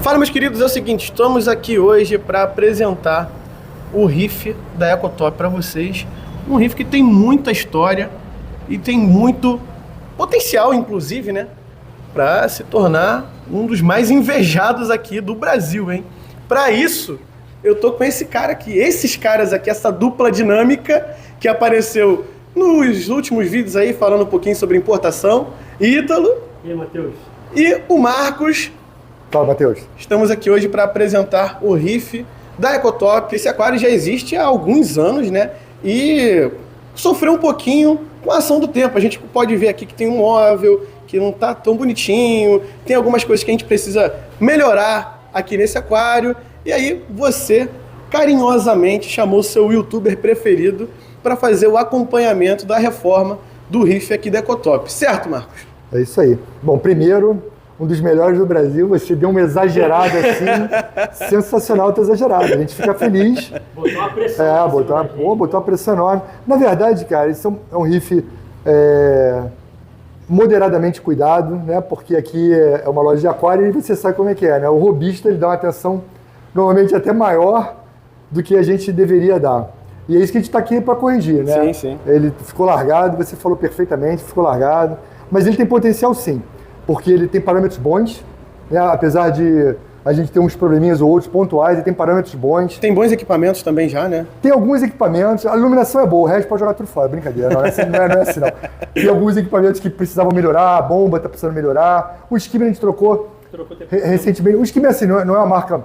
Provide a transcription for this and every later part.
Fala, meus queridos, é o seguinte, estamos aqui hoje para apresentar o riff da Ecotop para vocês. Um riff que tem muita história e tem muito potencial, inclusive, né? Para se tornar um dos mais invejados aqui do Brasil, hein? Para isso, eu tô com esse cara aqui, esses caras aqui, essa dupla dinâmica que apareceu nos últimos vídeos aí, falando um pouquinho sobre importação. Ítalo. E aí, Matheus? E o Marcos. Fala, Matheus. Estamos aqui hoje para apresentar o riff da Ecotop. Esse aquário já existe há alguns anos, né? E sofreu um pouquinho com a ação do tempo. A gente pode ver aqui que tem um móvel que não tá tão bonitinho, tem algumas coisas que a gente precisa melhorar aqui nesse aquário. E aí você carinhosamente chamou seu youtuber preferido para fazer o acompanhamento da reforma do riff aqui da Ecotop. Certo, Marcos? É isso aí. Bom, primeiro, um dos melhores do Brasil, você deu uma exagerada assim, sensacional ter exagerado. A gente fica feliz. Botou uma pressão. Botou uma pressão enorme. Na verdade, cara, isso é um riff moderadamente cuidado, né? Porque aqui é uma loja de aquário e você sabe como é que é, né? O robista, ele dá uma atenção normalmente até maior do que a gente deveria dar. E é isso que a gente está aqui para corrigir, né? Sim, sim. Ele ficou largado, você falou perfeitamente, ficou largado. Mas ele tem potencial sim, porque ele tem parâmetros bons, né? Apesar de a gente ter uns probleminhas ou outros pontuais, ele tem parâmetros bons. Tem bons equipamentos também já, né? Tem alguns equipamentos, a iluminação é boa, o resto pode jogar tudo fora, brincadeira, não é assim não. Tem alguns equipamentos que precisavam melhorar, a bomba está precisando melhorar, o skimmer a gente trocou recentemente. O skimmer assim, não é uma marca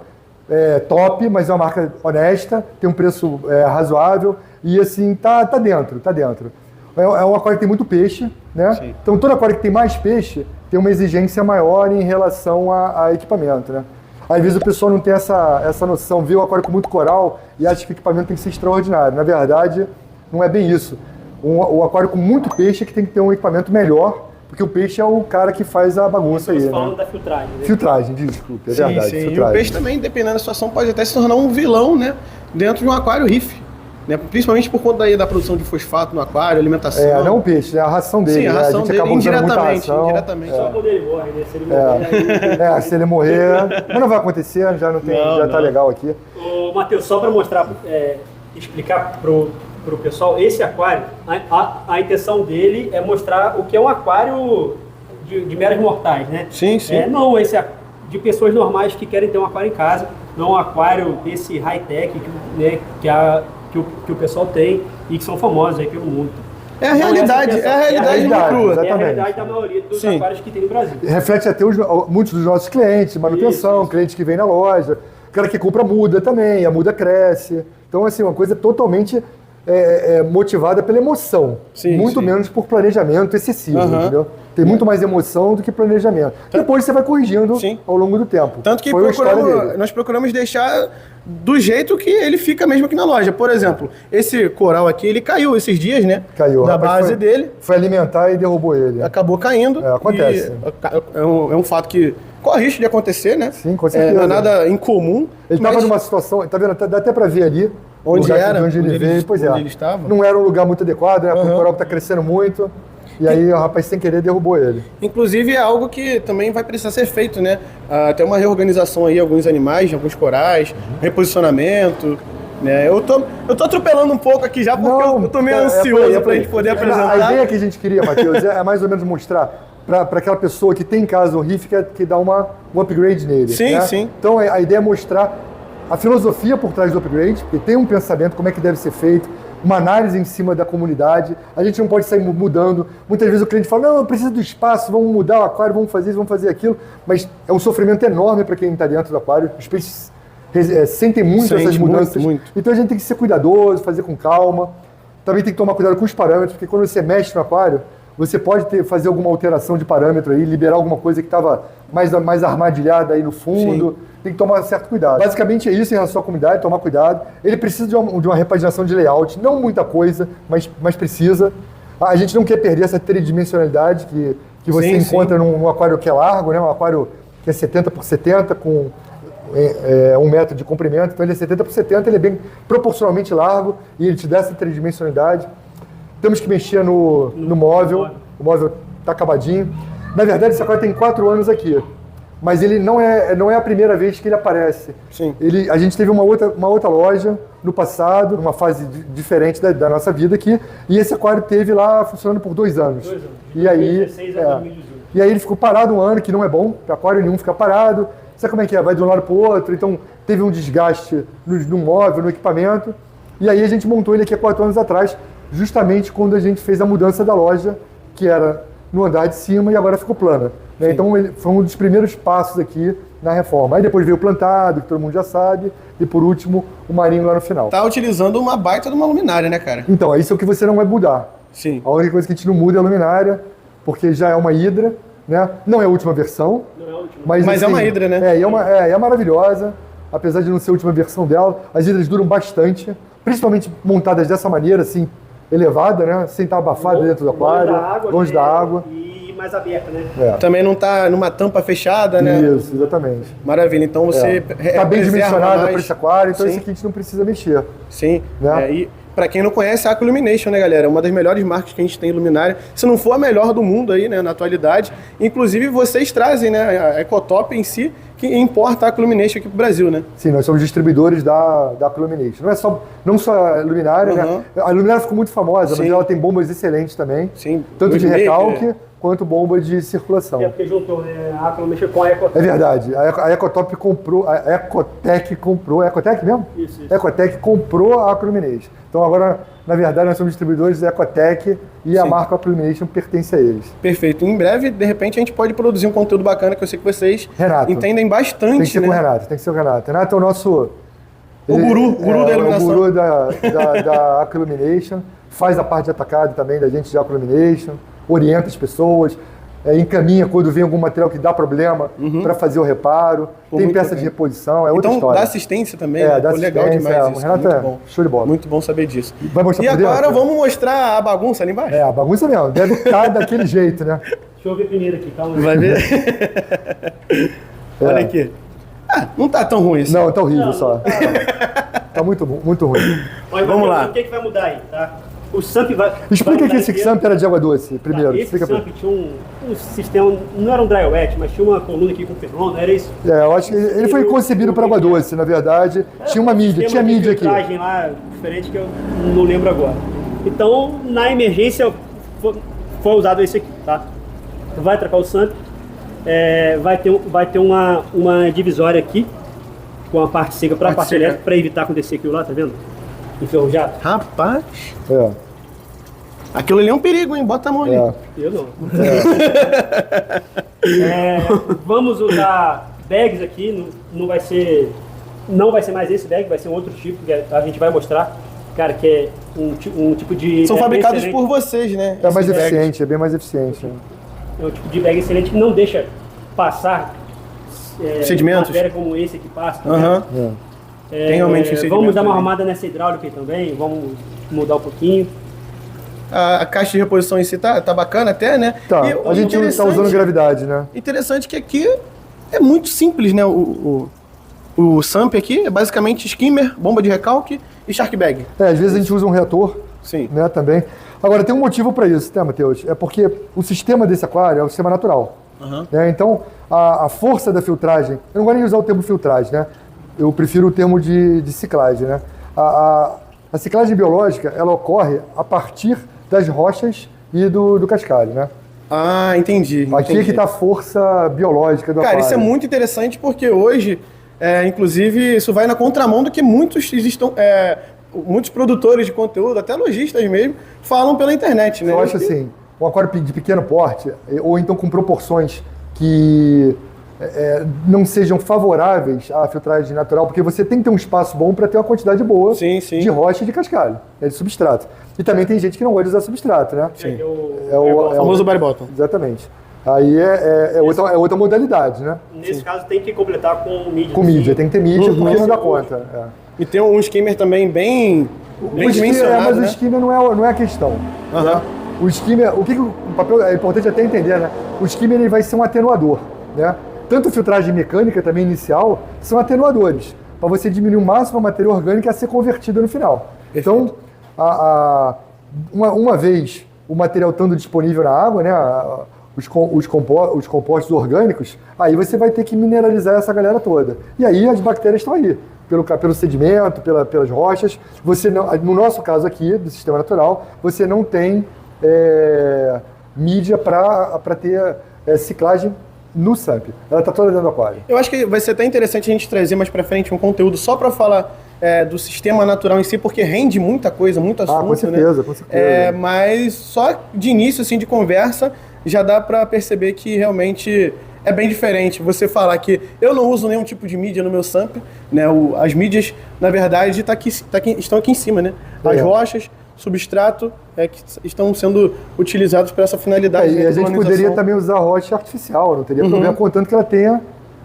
top, mas é uma marca honesta, tem um preço razoável e assim, tá dentro. É um aquário que tem muito peixe, né? Sim. Então todo aquário que tem mais peixe tem uma exigência maior em relação a equipamento, né? Às vezes o pessoal não tem essa noção, vê o aquário com muito coral e acha que o equipamento tem que ser extraordinário. Na verdade, não é bem isso. O aquário com muito peixe é que tem que ter um equipamento melhor, porque o peixe é o cara que faz a bagunça aí, né? Falando da filtragem. Né? Filtragem, desculpe, é verdade. Sim. Filtragem. E o peixe também, dependendo da situação, pode até se tornar um vilão, né? Dentro de um aquário riff. Né? Principalmente por conta da produção de fosfato no aquário, alimentação. Não o peixe, né? A ração dele. Sim, a ração gente dele, acaba indiretamente. Só quando ele morre, né? Se ele morrer. Se ele morrer. Mas não vai acontecer, já não tem. Tá legal aqui. Ô, Matheus, só para mostrar, explicar pro pessoal, esse aquário, a intenção dele é mostrar o que é um aquário de meros mortais, né? Sim. Não, esse é de pessoas normais que querem ter um aquário em casa, não um aquário desse high-tech, né, que o pessoal tem e que são famosos aí pelo mundo. É a realidade, nua e crua. É a realidade da maioria dos aquários que tem no Brasil. Reflete até muitos dos nossos clientes, manutenção, isso. Cliente que vem na loja, cara que compra muda também, a muda cresce. Então, assim, uma coisa totalmente motivada pela emoção, muito menos por planejamento excessivo, entendeu? Tem muito mais emoção do que planejamento. Depois você vai corrigindo ao longo do tempo. Tanto que nós procuramos deixar do jeito que ele fica mesmo aqui na loja. Por exemplo, esse coral aqui, ele caiu esses dias, né? Caiu. Da base dele. Foi alimentar e derrubou ele. Acabou caindo. Acontece. É um fato que corre risco de acontecer, né? Sim, com certeza. Não é nada incomum. Ele estava numa situação, tá vendo? Dá até para ver ali. Onde ele veio. Pois ele estava. Não era um lugar muito adequado, né? O coral está crescendo muito. E aí o rapaz, sem querer, derrubou ele. Inclusive, é algo que também vai precisar ser feito, né? Tem uma reorganização aí, alguns animais, alguns corais, reposicionamento, né? Eu tô atropelando um pouco aqui já, porque eu tô meio ansioso pra gente poder apresentar. A ideia que a gente queria, Matheus, é mais ou menos mostrar para aquela pessoa que tem em casa um riff que dá um upgrade nele. Sim. Então, a ideia é mostrar a filosofia por trás do upgrade, porque tem um pensamento, como é que deve ser feito, uma análise em cima da comunidade. A gente não pode sair mudando. Muitas vezes o cliente fala, não, eu preciso do espaço, vamos mudar o aquário, vamos fazer isso, vamos fazer aquilo. Mas é um sofrimento enorme para quem está dentro do aquário. Os peixes sentem muito essas mudanças. Muito. Então a gente tem que ser cuidadoso, fazer com calma. Também tem que tomar cuidado com os parâmetros, porque quando você mexe no aquário, você pode fazer alguma alteração de parâmetro aí, liberar alguma coisa que estava mais armadilhada aí no fundo. Sim. Tem que tomar certo cuidado. Basicamente é isso em relação à comunidade, tomar cuidado. Ele precisa de uma repaginação de layout, não muita coisa, mas precisa. A gente não quer perder essa tridimensionalidade que você encontra num aquário que é largo, né? Um aquário que é 70 por 70, com 1 metro de comprimento. Então ele é 70 por 70, ele é bem proporcionalmente largo e ele te dá essa tridimensionalidade. Temos que mexer no móvel, o móvel está acabadinho. Na verdade, esse aquário tem 4 anos aqui. mas ele não é a primeira vez que ele aparece. Sim. A gente teve uma outra loja no passado, numa fase diferente da nossa vida aqui, e esse aquário teve lá funcionando por 2 anos. 2 anos. E aí, 2016 a 2018. e aí ele ficou parado um ano, que não é bom, porque aquário nenhum fica parado. Sabe como é que é? Vai de um lado para o outro, então teve um desgaste no móvel, no equipamento. E aí a gente montou ele aqui há 4 anos atrás, justamente quando a gente fez a mudança da loja, que era no andar de cima e agora ficou plana. Né? Então ele foi um dos primeiros passos aqui na reforma. Aí depois veio o plantado, que todo mundo já sabe, e por último o marinho lá no final. Tá utilizando uma baita de uma luminária, né, cara? Então, isso é o que você não vai mudar. Sim. A única coisa que a gente não muda é a luminária, porque já é uma Hydra, né? Não é a última versão. Não é a última. Mas é uma Hydra, né? É maravilhosa, apesar de não ser a última versão dela. As Hydras duram bastante, principalmente montadas dessa maneira, assim, elevada, né? Sem estar abafada dentro do aquário, longe da água. E mais aberta, né? É. Também não tá numa tampa fechada, né? Isso, exatamente. Maravilha. Então você Tá bem preserva dimensionada mais. para esse aquário, então Sim. esse aqui a gente não precisa mexer. Sim. Né? E pra quem não conhece, a Aqua Illumination, né, galera? Uma das melhores marcas que a gente tem em luminária. Se não for a melhor do mundo aí, né, na atualidade. Inclusive, vocês trazem, né, a Ecotop em si, que importa a Aqua Illumination aqui pro Brasil, né? Sim, nós somos distribuidores da Aqua Illumination. Não só a luminária, né? A luminária ficou muito famosa, Sim. mas ela tem bombas excelentes também. Sim. Tanto de 2,5, recalque quanto bomba de circulação. É porque juntou, né? A Aqua mexeu com a Ecotop. É verdade. A Ecotop comprou, a Ecotec comprou, é Ecotec mesmo? Isso. A Ecotec comprou a Aqua Illumination. Então agora, na verdade, nós somos distribuidores da Ecotec e a Sim. marca Aqua Illumination pertence a eles. Perfeito. Em breve, de repente, a gente pode produzir um conteúdo bacana que eu sei que vocês Renato. entendem bastante, Tem que ser né? com o Renato, tem que ser o Renato. Renato é o nosso... O guru da iluminação. O guru da Aqua Illumination, faz a parte de atacado também da gente de Aqua Illumination, orienta as pessoas, encaminha quando vem algum material que dá problema para fazer o reparo, tem muito peça bem. de reposição, é outra Então, história. dá assistência também, É, né? dá Pô, legal assistência, demais o isso. Renato Muito é bom. show de bola. Muito bom saber disso. Vai mostrar E por dentro? agora vamos mostrar a bagunça ali embaixo. É, a bagunça mesmo, deve estar daquele jeito, né? Deixa eu ver primeiro aqui, calma aí. Vai ver? Olha aqui. Ah, não tá tão ruim isso. Não, tá horrível só. Tá muito ruim. Mas Vamos lá. O que vai mudar aí, tá? O SAMP vai... Explica vai que esse mudar SAMP era de água doce, primeiro. Esse Explica pra SAMP tinha um sistema, não era um dry wet, mas tinha uma coluna aqui com ferrona, era isso? eu acho que ele foi concebido para água doce, na verdade. Tinha uma mídia, tinha de mídia aqui. filtragem lá, diferente que eu não lembro agora. Então, na emergência, foi usado esse aqui, tá? Vai trocar o SAMP, vai ter uma divisória aqui, com a parte seca para a parte elétrica, para evitar acontecer aquilo lá, tá vendo? Enferrujado. Rapaz, É, aquilo ali é um perigo, hein? Bota a mão ali. Eu não. Vamos usar bags aqui, não vai ser mais esse bag, vai ser um outro tipo, que a gente vai mostrar, cara, que é um tipo de... São bag fabricados excelente. por vocês, né? é mais Esses bags. eficiente, é bem mais eficiente. Né? É um tipo de bag excelente que não deixa passar Sedimentos. matéria como esse que passa. tá Aham. vendo? Tem realmente um sedimento Vamos dar uma ali. arrumada nessa hidráulica aí também, vamos mudar um pouquinho. A caixa de reposição em si tá bacana até, né? Tá, E a gente não está usando gravidade, né? Interessante que aqui é muito simples, né? O SAMP aqui é basicamente skimmer, bomba de recalque e shark bag. Às vezes a gente usa um reator, Sim. né, também. Agora, tem um motivo para isso, tá, Matheus? É porque o sistema desse aquário é o sistema natural. Aham. Né? Então, a força da filtragem... Eu não gosto nem de usar o termo filtragem, né? Eu prefiro o termo de ciclagem, né? A ciclagem biológica, ela ocorre a partir das rochas e do cascalho, né? Ah, entendi. Aqui é entendi. que está a força biológica do Cara, aquário. isso é muito interessante porque hoje, inclusive, isso vai na contramão do que muitos produtores de conteúdo, até lojistas mesmo, falam pela internet, né? Eu acho assim, um aquário de pequeno porte, ou então com proporções que não sejam favoráveis à filtragem natural, porque você tem que ter um espaço bom para ter uma quantidade boa Sim, sim. de rocha e de cascalho, de substrato. E também tem gente que não gosta de usar substrato, né? Sim. O famoso body bottom. Exatamente. Aí é outra modalidade, né? Nesse caso tem que completar com mídia. Com mídia, tem que ter mídia, porque não dá conta. E tem um skimmer também bem dimensionado, Mas o né? skimmer não é a questão. Aham. O skimmer, o papel é importante até entender, né? O skimmer ele vai ser um atenuador, né? Tanto filtragem mecânica também inicial são atenuadores, para você diminuir o máximo a matéria orgânica a ser convertida no final. Perfeito. Então, uma vez o material estando disponível na água, né? os compostos orgânicos, aí você vai ter que mineralizar essa galera toda. E aí as bactérias estão aí, pelo sedimento, pelas rochas. Você não, no nosso caso aqui, do sistema natural, você não tem mídia para ter ciclagem no SAMP. Ela está toda dentro do aquário. Eu acho que vai ser até interessante a gente trazer mais pra frente um conteúdo só para falar do sistema natural em si, porque rende muita coisa, muito assunto, com certeza, né? com certeza. Mas só de início, assim, de conversa, já dá para perceber que realmente é bem diferente. Você falar que eu não uso nenhum tipo de mídia no meu SAMP, né? As mídias, na verdade, estão aqui em cima, né? As rochas, substrato, que estão sendo utilizados para essa finalidade. E a gente poderia também usar rocha artificial, não teria problema, contanto que ela tenha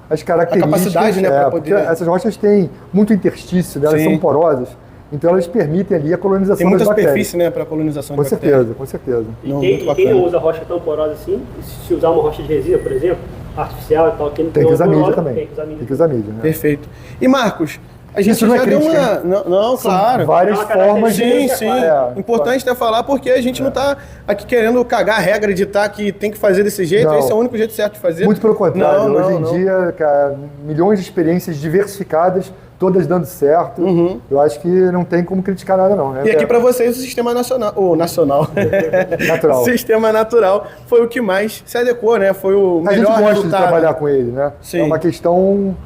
as características. A capacidade, né, para poder... Porque essas rochas têm muito interstício, né? Elas são porosas, então elas permitem ali a colonização Tem muita das bactérias. superfície, né, para colonização Com de bactérias. certeza, com certeza. E quem não usa rocha tão porosa assim, se usar uma rocha de resina, por exemplo, artificial e tal, quem Tem que usar mídia também. Tem que usar mídia. Tem que usar mídia, né? Perfeito. E Marcos, a gente Isso não já é deu crítica, uma... Não, claro. Várias É uma formas de... Sim, característica, sim. Importante até falar porque a gente não está aqui querendo cagar a regra de que tem que fazer desse jeito, Não. esse é o único jeito certo de fazer. Muito pelo contrário. Não, Hoje em não. dia, cara, milhões de experiências diversificadas, todas dando certo. Eu acho que não tem como criticar nada, não. E aqui para vocês o sistema nacional, Natural. o sistema natural foi o que mais se adequou, né? Foi o A gente melhor gosta resultado. de trabalhar com ele, né? Sim. É uma questão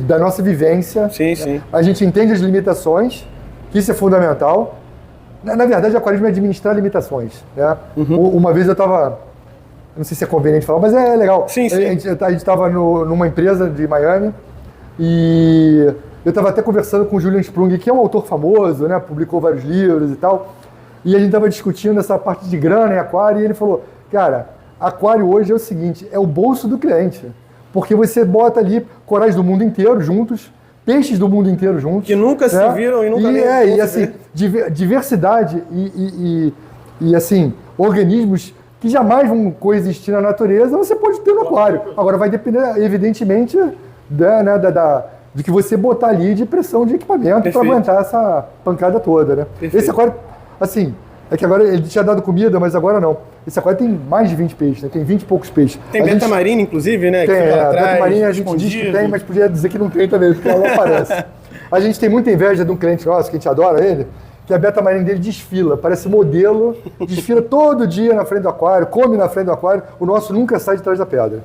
da nossa vivência. Sim, sim. A gente entende as limitações, que isso é fundamental. Na verdade, o aquarismo é administrar limitações, né? Uma vez eu estava... Não sei se é conveniente falar, mas é legal. Sim, sim. A gente estava numa empresa de Miami e eu estava até conversando com o Julian Sprung, que é um autor famoso, né? Publicou vários livros e tal. E a gente estava discutindo essa parte de grana em aquário e ele falou, cara, aquário hoje é o seguinte, é o bolso do cliente. Porque você bota ali corais do mundo inteiro juntos, peixes do mundo inteiro juntos. Que nunca se viram e nunca nem vão E se assim, ver. diversidade e assim, organismos que jamais vão coexistir na natureza, você pode ter no aquário. Agora vai depender, evidentemente, de que você botar ali de pressão de equipamento para aguentar essa pancada toda, né? Perfeito. Esse aquário, assim, é que agora ele tinha dado comida, mas agora não. Esse aquário tem mais de 20 peixes, né? Tem 20 e poucos peixes. Tem beta-marina, inclusive, né? Tem, que fica lá atrás, beta-marina a gente diz que tem, mas podia dizer que não tem também, porque ela não aparece. A gente tem muita inveja de um cliente nosso, que a gente adora ele, que a beta-marina dele desfila, parece modelo, desfila todo dia na frente do aquário, come na frente do aquário, o nosso nunca sai de trás da pedra.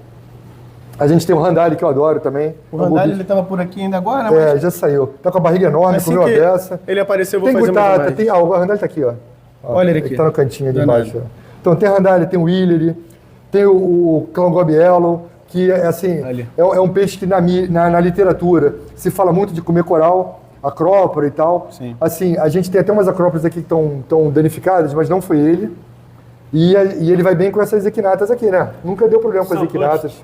A gente tem o Randali, que eu adoro também. O Randali, ele estava por aqui ainda agora, né? Já saiu. Tá com a barriga enorme, Assim comeu a que beça. ele apareceu, eu vou Tem fazer mais Gutata, imagens. o Randali tá aqui, ó. Olha ele aqui. Ele tá no cantinho ali Danado. embaixo. Ó. Então tem Randali, tem o Willery, tem o Clangobiello, que é assim, é um peixe que na literatura se fala muito de comer coral, acrópora e tal. Sim. Assim, a gente tem até umas acróporas aqui que estão danificadas, mas não foi ele. E ele vai bem com essas equinatas aqui, né? Nunca deu problema com as Sunburst. equinatas.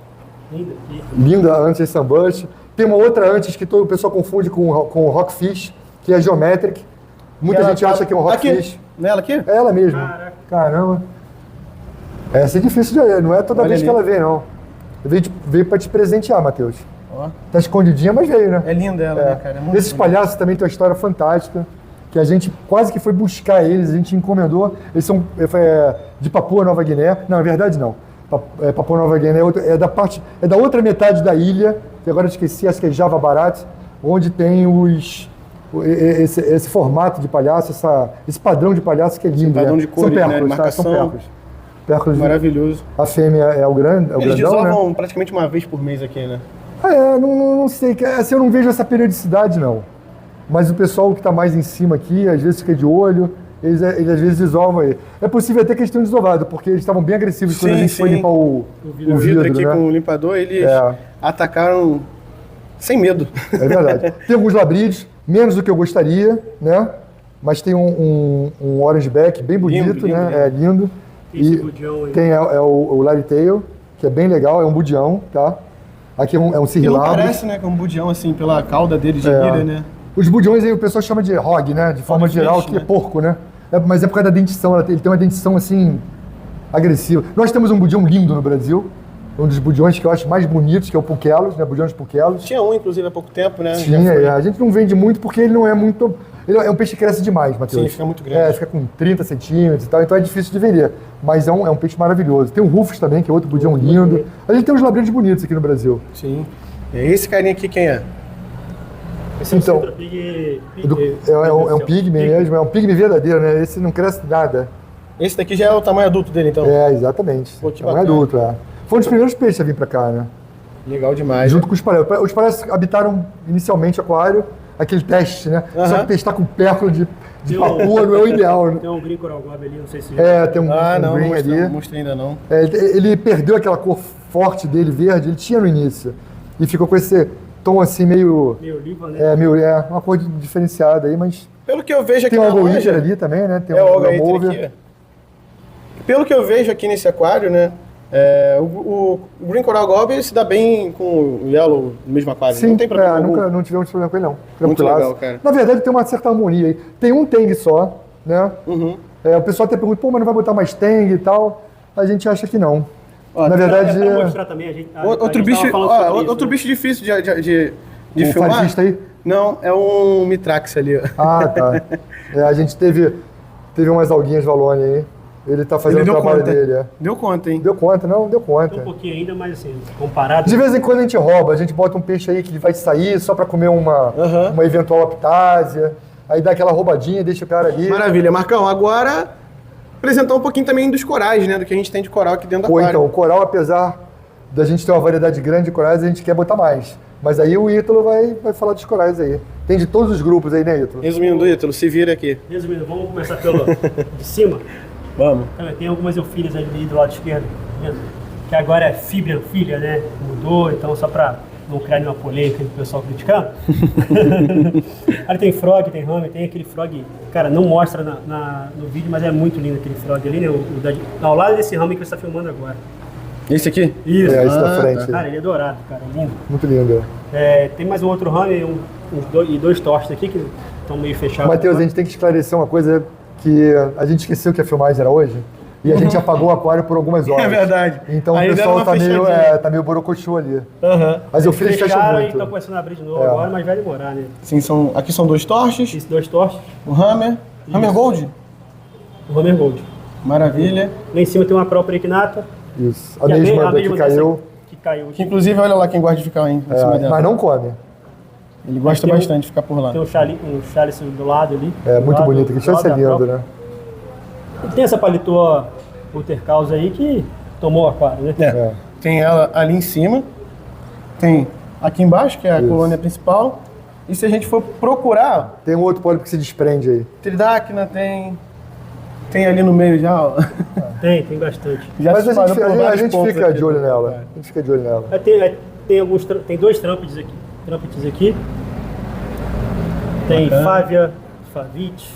Linda. Linda antes Sunburst. Tem uma outra antes que o pessoal confunde com Rockfish, que é Geometric. Muita gente acha que é um Rockfish. Aqui, nela aqui? É ela mesmo. Caraca. Caramba. Essa é difícil de... Não é toda Olha vez que ali. ela vem, não. Veio pra te presentear, Matheus. Ó, Tá escondidinha, mas veio, né? é linda ela, né, cara? É muito Esses bonita. palhaços também tem uma história fantástica, que a gente quase que foi buscar eles, a gente encomendou. Eles são de Papua Nova Guiné. Não, na verdade não. Papua Nova Guiné é da outra metade da ilha, que agora eu esqueci, acho que é Java Barat, onde tem esse formato de palhaço, esse padrão de palhaço que é lindo. padrão né? de cores, São né? pérculos, tá? São Marcação. Pérculos. Maravilhoso. A fêmea é o grande, Eles grandão, né? desovam praticamente uma vez por mês aqui, né? Não sei. Assim, eu não vejo essa periodicidade, não. Mas o pessoal que está mais em cima aqui, às vezes fica de olho, eles às vezes desovam ele. É possível até que eles tenham desovado, porque eles estavam bem agressivos quando a gente foi limpar o vidro aqui né? com o limpador, eles atacaram sem medo. É verdade. Tem alguns labrídeos, menos do que eu gostaria, né? Mas tem um orangeback bem bonito, Lindo, né? lindo. É lindo. Esse E budião aí. tem o Larry Tail, que é bem legal, é um budião, tá? Aqui é um E não cirrilabro. parece, né, com um budião, assim, pela cauda dele de É. ira, né? Os budiões aí o pessoal chama de hog, né? De forma Hogfish, geral, que é né? porco, né? Mas é por causa da dentição, ele tem uma dentição assim, agressiva. Nós temos um budião lindo no Brasil, um dos budiões que eu acho mais bonitos, que é o Pukelos, né? Budião de Pukelos. Tinha um, inclusive, há pouco tempo, né? Tinha, a gente não vende muito porque ele não é muito... Ele é um peixe que cresce demais, Matheus. Sim, fica muito grande. Fica com 30 centímetros e tal, então é difícil de vender. Mas é um peixe maravilhoso. Tem o Rufus também, que é outro budião lindo. A gente tem uns labrinhos bonitos aqui no Brasil. Sim. E esse carinha aqui, quem é? Esse Então, é um pig... É um pigme mesmo, é um pigme verdadeiro, né? Esse não cresce nada. Esse daqui já é o tamanho adulto dele, então? Exatamente. Pô, que É um bacana. adulto, Foi um dos primeiros peixes a vir pra cá, né? Legal demais. Junto com os paréus. Os paréus habitaram inicialmente o aquário, aquele teste, né? Só que testar com pércola de papua não é o ideal, né? Tem um green coral gob ali, não sei se... Tem um não green ali. não mostrei ainda não. Ele perdeu aquela cor forte dele, verde, ele tinha no início. E ficou com esse tom assim meio... Meio oliva, né? Uma cor diferenciada aí, mas... Pelo que eu vejo aqui Tem na o loja... Algoíter ali também, né? Tem o um Algoíter Mover. aqui. Pelo que eu vejo aqui nesse aquário, né? O Green Coral Goby se dá bem com o Yellow no mesmo aquário. Sim, não tem problema algum. nunca não tivemos problema com ele, não. Muito Tranquilaço. legal, cara. Na verdade, tem uma certa harmonia aí. Tem um Tang só, né? Uhum. O pessoal até pergunta, mas não vai botar mais Tang e tal? A gente acha que não. Ó, Na verdade, Pra mostrar também, a gente outro bicho, tava falando sobre isso, outro né? bicho difícil de o filmar. fazista aí? Não, é um Mitrax ali. Ó. Ah, tá. A gente teve umas alguinhas Valone aí. Ele tá fazendo Ele o deu trabalho conta. dele. Deu conta, hein? Deu conta, não? Deu conta. Um pouquinho ainda, mas assim, comparado... De vez em quando a gente rouba, a gente bota um peixe aí que vai sair só pra comer uma eventual aptásia, aí dá aquela roubadinha, deixa o cara ali. Maravilha. Marcão, agora apresentar um pouquinho também dos corais, né? Do que a gente tem de coral aqui dentro da Ou aquário. então, o coral, apesar da gente ter uma variedade grande de corais, a gente quer botar mais. Mas aí o Ítalo vai falar dos corais aí. Tem de todos os grupos aí, né, Ítalo? Resumindo, Ítalo, se vira aqui. Resumindo, vamos começar pelo de cima. Vamos. Tem algumas eufílias ali do lado esquerdo, que agora é fibra filha, né? Mudou, então só pra não criar nenhuma polêmica do pessoal criticando. Aí tem frog, tem rame, tem aquele frog, cara, não mostra no vídeo, mas é muito lindo aquele frog ali, né? Ao lado desse rame que você está filmando agora. Esse aqui? Isso. Esse da frente. Cara, ele é dourado, cara, lindo. Muito lindo. Tem mais um outro rame e dois tortos aqui que estão meio fechados. Matheus, a gente tem que esclarecer uma coisa que a gente esqueceu que a filmagem era hoje. E a gente apagou o aquário por algumas horas. É verdade. Então Aí o pessoal deram uma tá fechadinha. meio borocochô ali. Aham. Mas eu fiz fecham fecharam e muito. estão começando a abrir de novo agora, mas vai demorar, né? Sim, aqui são dois torches, Esses dois tortos, o Hammer. Hammer Gold. o Hammer Gold. Maravilha. Lá em cima tem uma própria equinata. Isso. A que é mesma que dessa caiu. Que caiu. Que, inclusive, olha lá quem gosta de ficar em cima dela. Mas não come. Ele gosta Tem bastante de ficar por lá. Tem um chalice do lado ali. É do muito lado, bonito. do Que chance é lado da lindo, própria. né? E tem essa paletó Ultercaus aí que tomou o aquário, né? É. Tem ela ali em cima. Tem aqui embaixo, que é a Isso. colônia principal. E se a gente for procurar, Tem um outro pólipo que se desprende aí. Tridacna tem ali no meio já, ó. Tem bastante. Já Mas se a espalhou gente, por a vários gente pontos fica aqui de olho do nela. aquário. A gente fica de olho nela. Tem dois trâmpetes aqui. Tem Bacana. Fávia, Favite.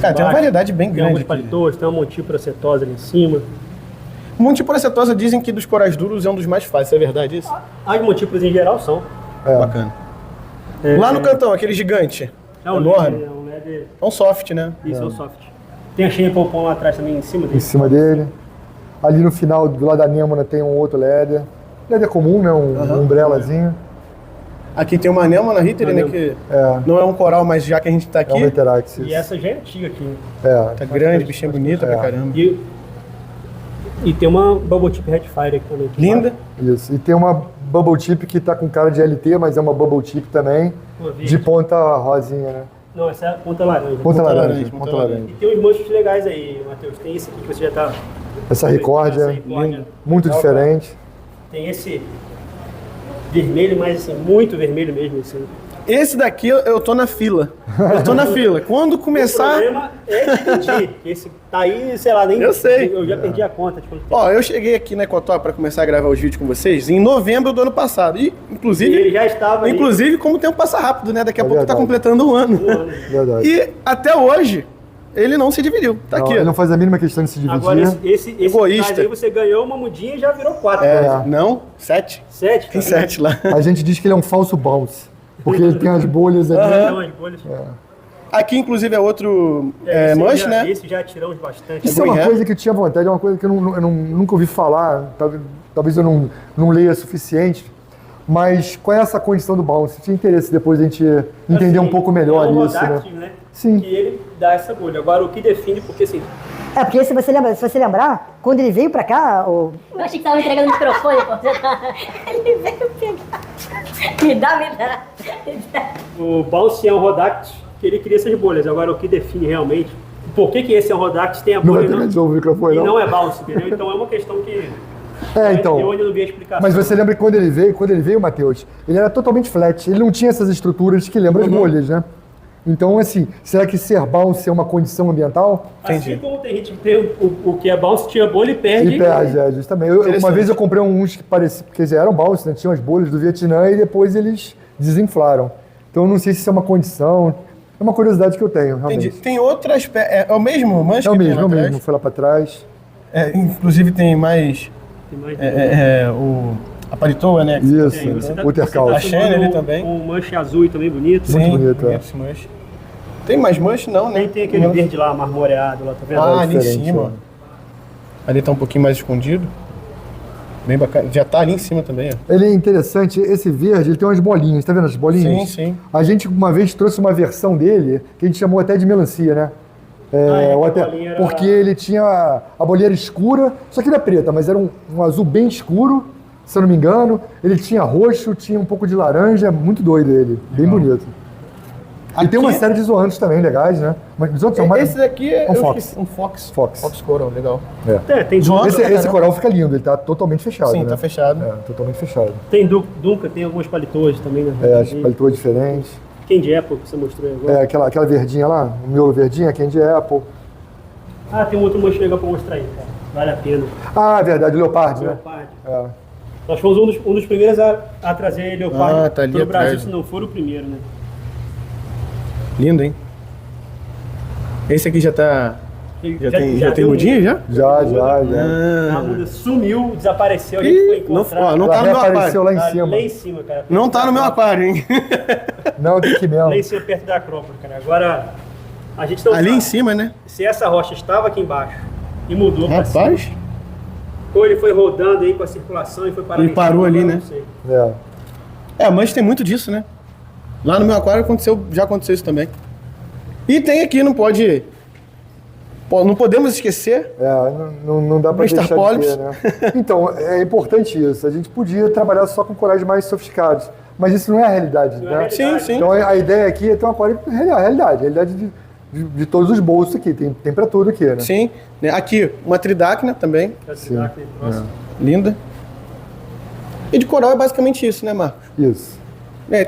Cara, tem uma variedade bem Tem grande alguns aqui. paletôs, tem uma Montípora cetosa ali em cima. Montiporacetosa dizem que dos corais duros é um dos mais fáceis, é verdade isso? As Montíporas em geral são. Bacana. Lá no cantão, aquele gigante. É um enorme. LED, é um LED. É um soft, né? Isso, é um soft. Tem a Xenia Pompom lá atrás também, em cima dele. Em cima dele. Ali no final, do lado da Nêmona, tem um outro léder. Léder comum, né? Um umbrelazinho. Aqui tem uma anêmona Ritter, né? Que não é um coral, mas já que a gente tá É aqui, um Veteraxis. E essa já é antiga aqui, né? tá grande, bichinha bonita pra caramba. E tem uma Bubble Tip Redfire aqui também. Linda. Isso. E tem uma Bubble Tip que tá com cara de LT, mas é uma Bubble Tip também. Uma verde. De ponta rosinha, né? Não, essa é a ponta laranja. Ponta laranja. laranja, Ponta ponta laranja. E tem uns monstros legais aí, Matheus. Tem esse aqui que você já tá... Essa Ricórdia, Essa Ricórdia. muito diferente. Tem esse vermelho, mas assim, muito vermelho mesmo. Assim. Esse daqui eu tô na fila. Eu tô na fila. Quando O começar. problema é dividir. Esse tá aí, sei lá, nem... Eu sei. Eu já perdi a conta de quanto tempo. Ó, eu cheguei aqui na Ecotop pra começar a gravar os vídeos com vocês em novembro do ano passado. E, E inclusive, ele já estava ali. inclusive como o tempo passa rápido, né? Daqui a pouco tá verdade. completando um ano. Verdade. E até hoje, ele não se dividiu. Tá Não, aqui, ele ó. não faz a mínima questão de se dividir. Agora esse Egoísta. trás aí você ganhou uma mudinha e já virou 4. Não, 7. 7? Tem 7 lá. A gente diz que ele é um falso bounce. Porque ele tem as bolhas ali. Então, as bolhas. Aqui, inclusive, é outro Esse manche, já, né? Esse já tiramos bastante. Isso é uma Green coisa que eu tinha vontade, é uma coisa que eu nunca ouvi falar, talvez eu não leia o suficiente, mas qual é essa condição do bounce? Tinha interesse depois a gente entender um pouco melhor é isso, Rodáctil, né? né? Sim. Que ele dá essa bolha. Agora, o que define, porque assim, Porque se você lembrar, quando ele veio pra cá, Eu achei que tava entregando o microfone, pô. Ele veio pegar. Me dá. o bounce é um Rodáctil que ele cria essas bolhas. Agora, o que define realmente, por que esse é um Rodáctil tem a Não vai bolha ter de novo o microfone, e não? não é bounce, entendeu? Então é uma questão que Então. eu ainda não vi a explicação. Mas você lembra que quando ele veio, Matheus, ele era totalmente flat, ele não tinha essas estruturas que lembram as bolhas, né? Então, assim, será que ser bounce é uma condição ambiental? Assim como tem gente que tem o que é bounce, tira bolha e perde. E perde, justamente. Uma vez eu comprei uns que pareciam, porque eles eram bounce, né? Tinham as bolhas do Vietnã e depois eles desinflaram. Então, eu não sei se isso é uma condição. É uma curiosidade que eu tenho, realmente. Entendi. Tem outras... É o mesmo manche É o que tem mesmo, lá é o atrás? mesmo. Foi lá pra trás. Inclusive tem mais... Tem mais a paritoa, né? Isso, Tem, você tá- o tercal. A Shane ali também. Um manche azul e também bonito. Sim, bonito, é. esse manche. Tem mais manche? Não, né? Tem aquele verde lá, marmoreado lá, tá vendo? Ah, ali em diferente, cima. ó. Ali tá um pouquinho mais escondido. Bem bacana. Já tá ali em cima também, ó. Ele é interessante, esse verde, ele tem umas bolinhas, tá vendo as bolinhas? Sim, sim. A gente uma vez trouxe uma versão dele, que a gente chamou até de melancia, né? Ou a até, bolinha era- porque ele tinha a bolinha era escura, só que era preta, mas era um azul bem escuro, se eu não me engano. Ele tinha roxo, tinha um pouco de laranja, muito doido ele, bem bonito. E tem uma série de zoantes também legais, né? Mas os outros são mais... Esse daqui é Um eu Fox. esqueci, um Fox. Fox. Fox Coral, legal. Tem Zoando. Duncan, Esse coral fica lindo, ele tá totalmente fechado, Sim, né? tá fechado. É, totalmente fechado. Duncan, tem algumas palitoas também, né? As palitoas diferentes. Candy Apple que você mostrou aí agora. Aquela verdinha lá, o miolo verdinho, a Candy Apple. Ah, tem um outro manche legal pra mostrar aí, cara. Vale a pena. Ah, verdade, o Leopard, né? Leopard. É. Nós fomos um dos primeiros a trazer Leopard Ah, tá ali pro Brasil, atrás. se não for o primeiro, né? Lindo, hein? Esse aqui já tá... Ele Já tem deu mudinha, já? Já. A muda sumiu, desapareceu, a gente foi Ih, não, encontrar. ó, não Ela tá no meu reapareceu aquário. lá em cima. Lá em cima, cara. Não tá no meu aquário, hein? Não, tem que mesmo. Lá em cima, perto da Acrópole, cara. Agora, a gente não Ali sabe em cima, né? se essa rocha estava aqui embaixo e mudou pra cima. Rapaz, Ou ele foi rodando aí com a circulação e foi parar Ele em parou cima, ali, agora né? eu não sei. mas tem muito disso, né? Lá no meu aquário já aconteceu isso também. E tem aqui, não pode... Não podemos esquecer. Não dá pra Mr. deixar Polyps. de ter, né? Então, é importante isso. A gente podia trabalhar só com corais mais sofisticados, mas isso não é a realidade, Não é a né? realidade. Sim, sim. Então, a ideia aqui é ter um aquário realidade de todos os bolsos aqui. Tem pra tudo aqui, né? Sim. Aqui, uma tridacna também. Essa cidade aí próxima. Linda. E de coral é basicamente isso, né, Marcos? Isso.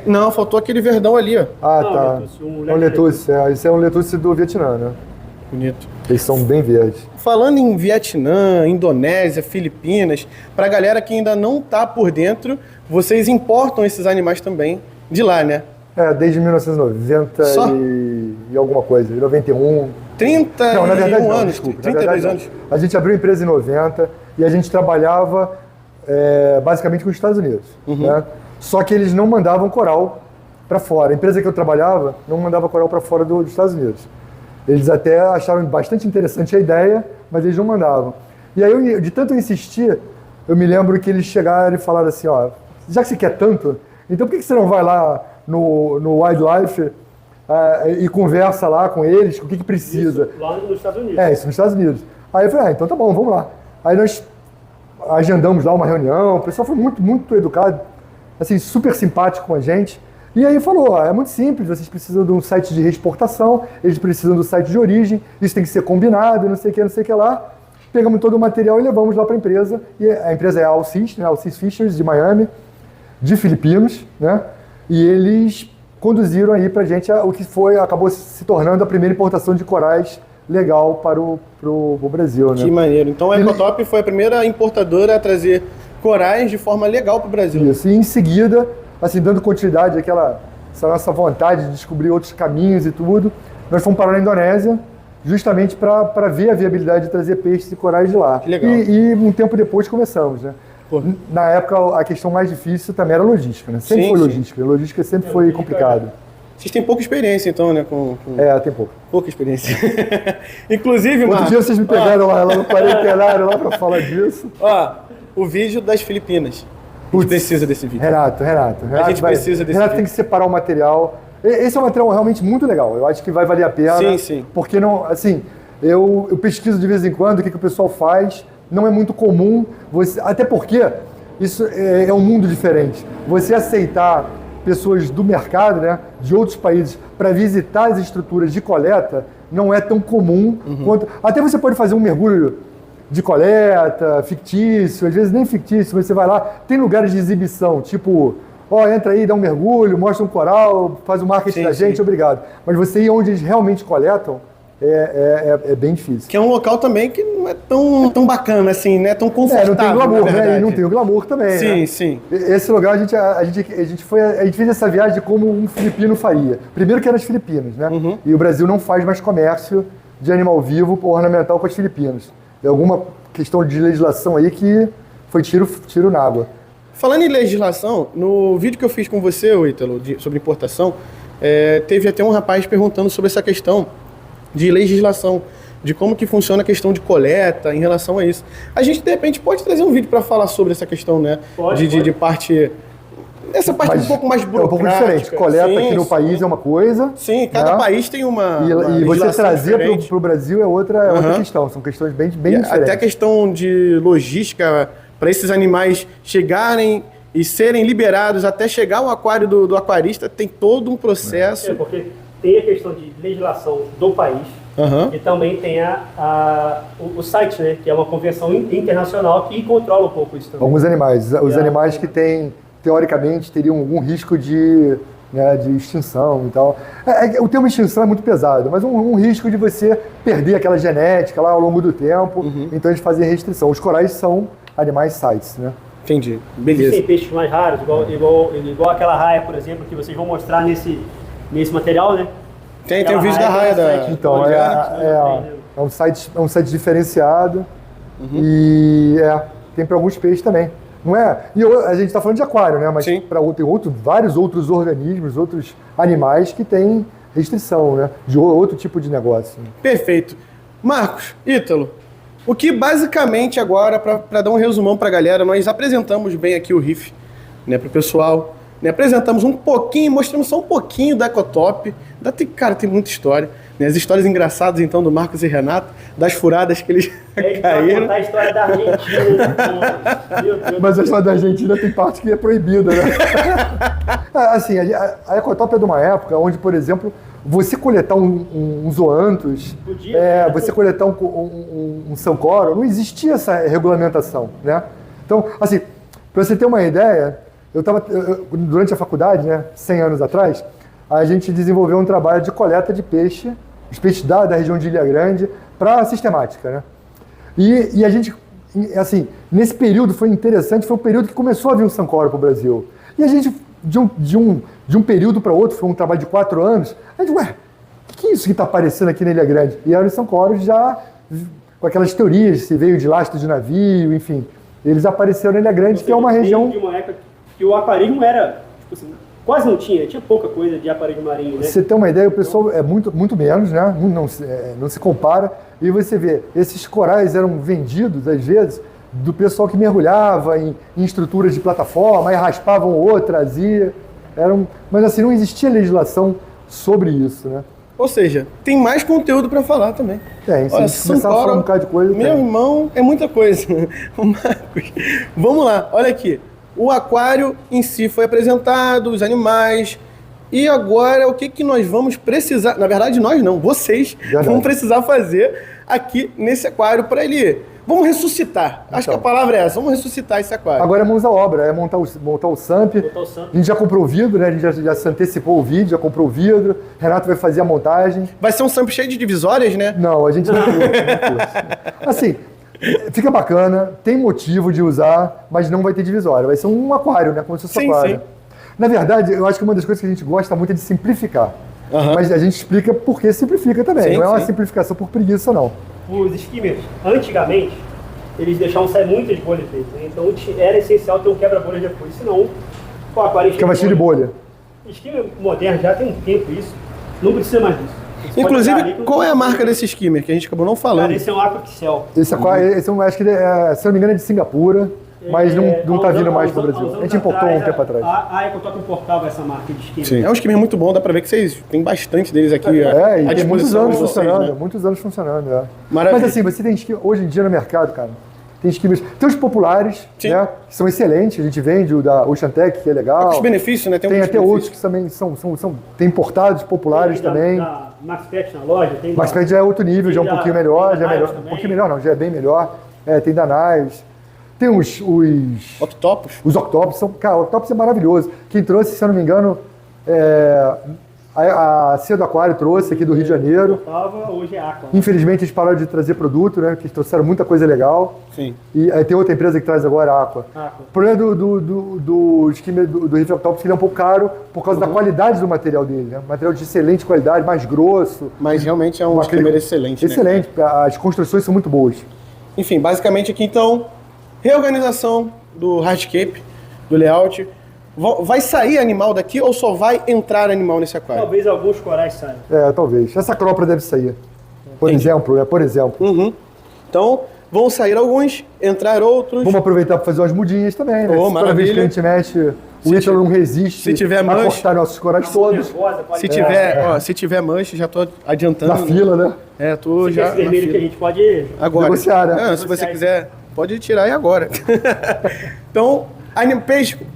Não, faltou aquele verdão ali, ó. Ah, Não, tá. Letuce, um É um letuce. Esse é um letuce do Vietnã, né? Bonito. Eles são bem verdes. Falando em Vietnã, Indonésia, Filipinas, pra galera que ainda não tá por dentro, vocês importam esses animais também de lá, né? Desde 1990 Só? e alguma coisa. 91. 31 Não, na verdade não, anos, desculpa. Na 32 verdade, não. anos. A gente abriu a empresa em 90 e a gente trabalhava basicamente com os Estados Unidos. Né? Só que eles não mandavam coral para fora. A empresa que eu trabalhava não mandava coral para fora dos Estados Unidos. Eles até acharam bastante interessante a ideia, mas eles não mandavam. E aí, de tanto insistir, eu me lembro que eles chegaram e falaram assim, ó, já que você quer tanto, então por que você não vai lá no Wildlife e conversa lá com eles, o que precisa? Isso, lá nos Estados Unidos. Isso nos Estados Unidos. Aí eu falei, então tá bom, vamos lá. Aí nós agendamos lá uma reunião, o pessoal foi muito, muito educado, assim, super simpático com a gente. E aí falou, é muito simples, vocês precisam de um site de reexportação, eles precisam do site de origem, isso tem que ser combinado, não sei o que lá. Pegamos todo o material e levamos lá para a empresa, e a empresa é a Alcis, né, Alcis Fishers, de Miami, de Filipinos, né, e eles conduziram aí para a gente o que acabou se tornando a primeira importação de corais legal para o Brasil, né. Que maneiro. Então a Ecotop foi a primeira importadora a trazer corais de forma legal para o Brasil. Isso, e em seguida, assim, dando continuidade essa nossa vontade de descobrir outros caminhos e tudo, nós fomos parar na Indonésia, justamente para ver a viabilidade de trazer peixes e corais de lá. Que legal. E um tempo depois começamos, né? Pô. Na época, a questão mais difícil também era a logística, né? Sempre Sim, foi sim. logística. A logística sempre foi complicada. Vocês têm pouca experiência, então, né? Tem pouco. Pouca experiência. Inclusive, Outro Marcos... dia vocês me pegaram lá no quarentenário lá pra falar disso. Ó, o vídeo das Filipinas. A gente precisa desse vídeo. Renato. A gente precisa desse Renato vídeo. tem que separar o material. Esse é um material realmente muito legal. Eu acho que vai valer a pena. Sim, sim. Porque não, assim, eu pesquiso de vez em quando o que o pessoal faz. Não é muito comum. Até porque isso é um mundo diferente. Você aceitar pessoas do mercado, né, de outros países, para visitar as estruturas de coleta, não é tão comum quanto... Até você pode fazer um mergulho de coleta, fictício, às vezes nem fictício, você vai lá, tem lugares de exibição, tipo, entra aí, dá um mergulho, mostra um coral, faz o marketing da gente, obrigado. Mas você ir onde eles realmente coletam, é bem difícil. Que é um local também que não é tão bacana, assim, né? Tão confortável. Não tem glamour, na né? verdade. E não tem o glamour também, Sim, né? sim. Esse lugar a gente fez essa viagem como um filipino faria. Primeiro que era as Filipinas, né? E o Brasil não faz mais comércio de animal vivo ornamental com as Filipinas. Tem alguma questão de legislação aí que foi tiro na água. Falando em legislação, no vídeo que eu fiz com você, Ítalo, sobre importação, teve até um rapaz perguntando sobre essa questão de legislação, de como que funciona a questão de coleta em relação a isso. A gente, de repente, pode trazer um vídeo para falar sobre essa questão, né? Pode. De parte... Essa parte um pouco mais burocrática. É um pouco diferente. Coleta aqui no país é uma coisa. Sim, cada país tem uma E você trazer para o Brasil é outra questão. São questões bem diferentes. Até a questão de logística para esses animais chegarem e serem liberados até chegar ao aquário do aquarista, tem todo um processo. Porque tem a questão de legislação do país e também tem o site, né? Que é uma convenção internacional que controla um pouco isso também. Alguns animais. Os animais que têm, teoricamente, teriam algum risco de extinção e tal. O termo extinção é muito pesado, mas um risco de você perder aquela genética lá ao longo do tempo. Então eles fazem restrição. Os corais são animais sites, né? Entendi. Beleza. Existem peixes mais raros, igual aquela raia, por exemplo, que vocês vão mostrar nesse material, né? Tem o vídeo da raia da... Então, é um site diferenciado e tem para alguns peixes também. Não é? E a gente está falando de aquário, né? Mas tem vários outros organismos, outros animais que têm restrição, né? De outro tipo de negócio. Perfeito. Marcos, Ítalo, o que basicamente agora, para dar um resumão para a galera, nós apresentamos bem aqui o Riff, né, para o pessoal, né, apresentamos um pouquinho, mostramos só um pouquinho da Ecotop. Cara, tem muita história. Né, as histórias engraçadas, então, do Marcos e Renato, das furadas que eles caíram. Contar a história da Argentina. Mas a história da Argentina tem parte que é proibida, né? Assim, a Ecotop é de uma época onde, por exemplo, você coletar um zoanthus, você coletar um sancoro, não existia essa regulamentação, né? Então, assim, para você ter uma ideia, durante a faculdade, né, 100 anos atrás, a gente desenvolveu um trabalho de coleta de peixe, os peixes da região de Ilha Grande, para a sistemática, né? E a gente, assim, nesse período foi interessante, foi um período que começou a vir um sancoro para o Brasil. E a gente, de um período para outro, foi um trabalho de 4 anos, a gente, o que é isso que está aparecendo aqui na Ilha Grande? E eram os sancoros já com aquelas teorias, se veio de lastro de navio, enfim. Eles apareceram na Ilha Grande, que é uma região... de uma época que o aquarismo era, tipo assim, quase não tinha pouca coisa de aquarismo marinho, né? Você tem uma ideia, o pessoal é muito menos, né? Não se compara. E você vê, esses corais eram vendidos, às vezes, do pessoal que mergulhava em estruturas de plataforma, aí raspavam outra, trazia. Mas assim, não existia legislação sobre isso, né? Ou seja, tem mais conteúdo para falar também. Tem, se a gente começar a falar um bocado de coisa... Meu irmão, é muita coisa. Marcos, vamos lá, olha aqui. O aquário em si foi apresentado, os animais. E agora, o que nós vamos precisar... Na verdade, nós não, vocês vão precisar fazer aqui nesse aquário para ele... Vamos ressuscitar. Acho que a palavra é essa. Vamos ressuscitar esse aquário. Agora é mãos à obra. É montar o SAMP. A gente já comprou o vidro, né? A gente já se antecipou o vídeo, já comprou o vidro. Renato vai fazer a montagem. Vai ser um SAMP cheio de divisórias, né? Não, a gente não trouxe. Assim, fica bacana, tem motivo de usar, mas não vai ter divisória. Vai ser um aquário, né? Como se fosse um aquário. Sim. Na verdade, eu acho que uma das coisas que a gente gosta muito é de simplificar. Mas a gente explica por que simplifica também. Não é uma simplificação por preguiça, não. Os skimmers, antigamente, eles deixavam sair muitas bolhas deles, né? Então era essencial ter um quebra-bolha depois, senão o aquário ficava cheio de bolha. skimmer moderno já tem um tempo isso. Não precisa mais disso. Você pode usar ali Inclusive, com- qual é a marca desse skimmer que a gente acabou não falando? Cara, esse é um Aquapixel. Esse eu acho que, se eu não me engano, é de Singapura, mas não tá vindo mais pro Brasil. A gente importou um tempo atrás. A Ecotop importava essa marca de skimmer. É um skimmer muito bom, dá pra ver que vocês tem bastante deles aqui E à tem muitos disposição anos de vocês, funcionando, né? muitos anos funcionando, é. Maravilha. Mas assim, você tem skimmer, hoje em dia no mercado, cara, tem skimmers, tem os populares, Sim. né, que são excelentes, a gente vende o da Ocean Tech, que é legal. Os benefícios, né? Tem muitos até outros benefícios. que também tem importados populares Tem também. Da Max Pet na loja. Tem Mas da- já é outro nível, já é um tem pouquinho da- melhor, tem já da é melhor. Niles Um também. pouquinho melhor não, já é bem melhor. Tem da Niles. Tem os Octopus. Octopus, cara, o Octopus é maravilhoso. Quem trouxe, se eu não me engano, a Cia do Aquário trouxe aqui do Rio de Janeiro. Tava, hoje é Aqua. Infelizmente eles pararam de trazer produto, né? Que eles trouxeram muita coisa legal. Sim. E tem outra empresa que traz agora a Aqua. Aqua. O problema do skimmer do Reef Octopus é que ele é um pouco caro por causa da qualidade do material dele, né? Material de excelente qualidade, mais grosso. Mas realmente é um skimmer excelente, né? Excelente, as construções são muito boas. Enfim, basicamente aqui então, reorganização do hardscape, do layout. Vai sair animal daqui ou só vai entrar animal nesse aquário? Talvez alguns corais saiam. Talvez. Essa crópora deve sair. Por exemplo, né? Por exemplo. Uhum. Então, vão sair alguns, entrar outros. Vamos aproveitar para fazer umas mudinhas também, né? Oh, Toda vez que a gente mexe, o Ítalo não resiste se tiver a mancha- cortar nossos corais todos Nervosa, pode- Se tiver mancha, já tô adiantando. na fila, né? Tô Esse já na vermelho que a fila. gente pode... Agora. negociar, né? Se você Negociar. quiser, pode tirar aí agora. Então,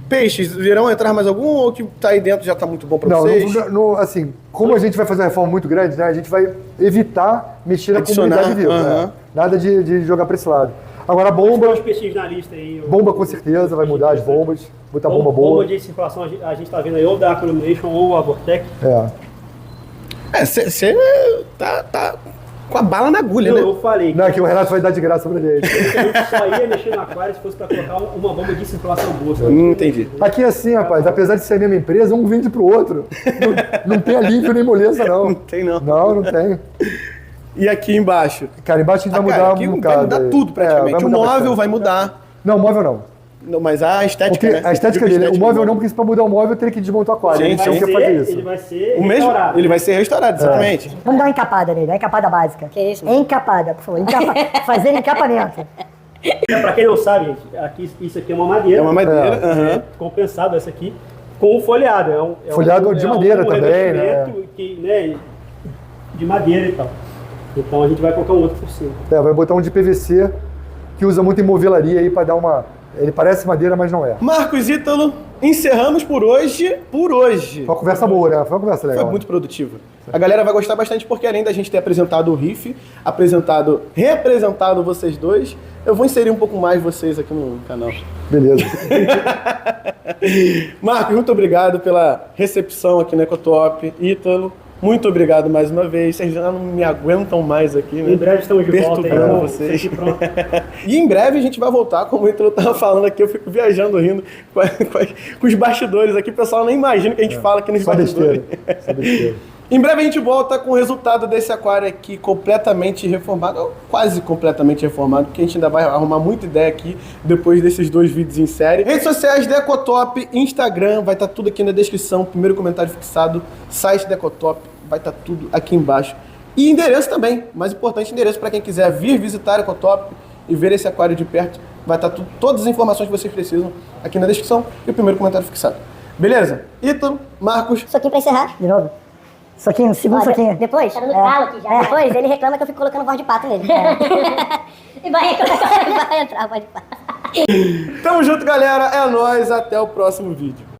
peixes, irão entrar mais algum ou que tá aí dentro já tá muito bom para vocês? Assim, como a gente vai fazer uma reforma muito grande, né? A gente vai evitar mexer na Adicionar, comunidade viva. aham. Né? Nada de jogar para esse lado. Agora a Tem bomba, uns peixinhos na lista aí. bomba com certeza vai mudar as bombas. Botar bomba boa. Bomba de circulação, a gente tá vendo aí ou da Aquilumation ou a Vortec. Você tá com a bala na agulha, né? Eu falei Não, que o Renato vai dar de graça pra gente. que a gente só ia mexer no aquário se fosse pra colocar uma bomba de circulação boa. sabe? Entendi. Aqui é assim, rapaz, apesar de ser a mesma empresa, um vende pro outro. Não tem alívio nem moleza, não. Não tem, não. Não tem. E aqui embaixo? Cara, embaixo a gente vai Cara, mudar aqui um vai bocado. mudar aí. tudo praticamente. vai O mudar móvel bastante. vai mudar. Não, o móvel não. Não, mas a estética, Porque né? a estética Você dele, viu o a móvel não, porque se pra mudar o móvel eu teria que desmontar o aquário. Sim, A gente sim. não quer fazer isso. Ele vai ser O mesmo, restaurado. ele vai ser restaurado, exatamente. Vamos dar uma encapada nele, uma encapada básica. Que isso? Encapada, por favor. Fazer encapamento. Pra quem não sabe, gente, aqui, isso aqui é uma madeira. É uma madeira, aham. Compensado essa aqui com o folhado. Folhado de madeira também, né? revestimento que, né? De madeira e tal. Então a gente vai colocar um outro por cima. Vai botar um de PVC que usa muito em movelaria aí pra dar uma... Ele parece madeira, mas não é. Marcos Ítalo, encerramos por hoje. Por hoje. Foi uma conversa boa, né? Foi uma conversa legal. Foi muito produtiva. A galera vai gostar bastante porque além da gente ter apresentado o riff, representado vocês dois, eu vou inserir um pouco mais vocês aqui no canal. Beleza. Marcos, muito obrigado pela recepção aqui na Ecotop. Ítalo, muito obrigado mais uma vez. Vocês já não me aguentam mais aqui, né? Em breve estamos de volta aí. Perturbando com vocês. isso aqui pronto. E em breve a gente vai voltar, como o Ítalo estava falando aqui, eu fico viajando, rindo com os bastidores aqui. O pessoal nem imagina o que a gente fala aqui nos Só bastidores. besteira. Só besteira. Em breve a gente volta com o resultado desse aquário aqui completamente reformado, ou quase completamente reformado, porque a gente ainda vai arrumar muita ideia aqui depois desses 2 vídeos em série. Redes sociais da Ecotop, Instagram, vai estar tudo aqui na descrição, primeiro comentário fixado, site da Ecotop, vai estar tudo aqui embaixo. E endereço também, mais importante, endereço para quem quiser vir visitar a Ecotop e ver esse aquário de perto, vai estar todas as informações que vocês precisam aqui na descrição e o primeiro comentário fixado. Beleza? Ítalo, Marcos, Soquinho pra encerrar. De novo. Soquinho, segundo Ó, soquinho. Depois, tá dando calo aqui já. Depois ele reclama que eu fico colocando voz de pato nele. E vai reclamar, vai entrar voz de pato. tamo junto, galera, é nóis, até o próximo vídeo.